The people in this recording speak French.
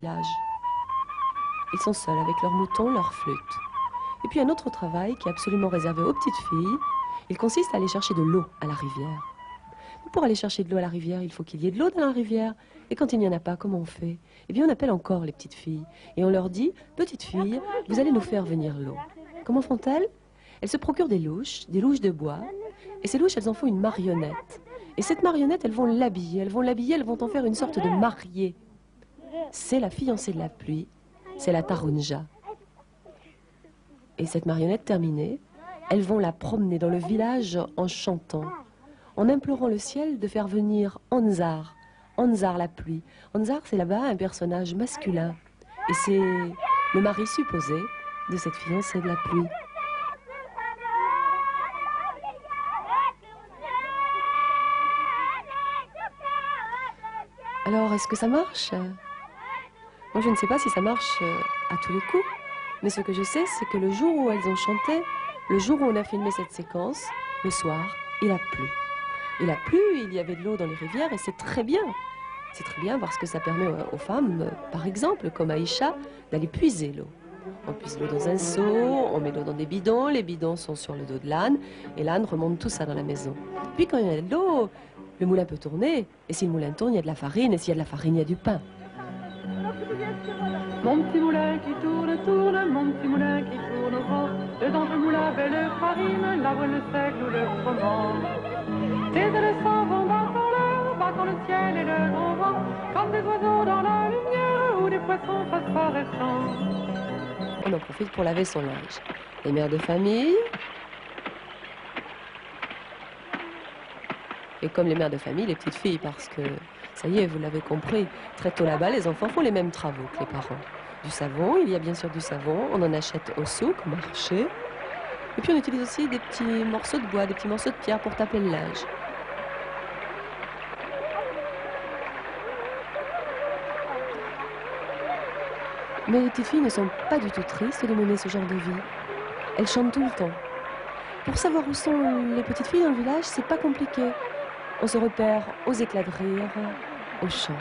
village. Ils sont seuls avec leurs moutons, leurs flûtes. Et puis un autre travail qui est absolument réservé aux petites filles, il consiste à aller chercher de l'eau à la rivière. Mais pour aller chercher de l'eau à la rivière, il faut qu'il y ait de l'eau dans la rivière. Et quand il n'y en a pas, comment on fait? Eh bien, on appelle encore les petites filles. Et on leur dit, petites filles, vous allez nous faire venir l'eau. Comment font-elles? Elles se procurent des louches de bois. Et ces louches, elles en font une marionnette. Et cette marionnette, elles vont l'habiller, elles vont en faire une sorte de mariée. C'est la fiancée de la pluie, c'est la Tarunja. Et cette marionnette terminée, elles vont la promener dans le village en chantant, en implorant le ciel de faire venir Anzar, Anzar la pluie. Anzar, c'est là-bas un personnage masculin. Et c'est le mari supposé de cette fiancée de la pluie. Alors, est-ce que ça marche? Moi, je ne sais pas si ça marche à tous les coups. Mais ce que je sais, c'est que le jour où elles ont chanté, le jour où on a filmé cette séquence, le soir, il a plu. Il a plu, il y avait de l'eau dans les rivières et c'est très bien. C'est très bien parce que ça permet aux femmes, par exemple, comme Aïcha, d'aller puiser l'eau. On puise l'eau dans un seau, on met l'eau dans des bidons, les bidons sont sur le dos de l'âne et l'âne remonte tout ça dans la maison. Puis quand il y a de l'eau, le moulin peut tourner et si le moulin tourne, il y a de la farine et s'il y a de la farine, il y a du pain. Mon petit moulin qui tourne, tourne, mon petit moulin qui tourne au vent. Dedans le moulin, belle farine, la voile, le seigle ou le froment. Les ailes s'en vont dans l'air, battant le ciel et le grand vent, comme des oiseaux dans la lumière ou des poissons phosphorescents. On en profite pour laver son linge. Les mères de famille. Et comme les mères de famille, les petites filles, parce que, ça y est, vous l'avez compris, très tôt là-bas, les enfants font les mêmes travaux que les parents. Du savon, il y a bien sûr du savon, on en achète au souk, au marché. Et puis on utilise aussi des petits morceaux de bois, des petits morceaux de pierre pour taper le linge. Mais les petites filles ne sont pas du tout tristes de mener ce genre de vie. Elles chantent tout le temps. Pour savoir où sont les petites filles dans le village, c'est pas compliqué. On se repère aux éclats de rire, aux chants.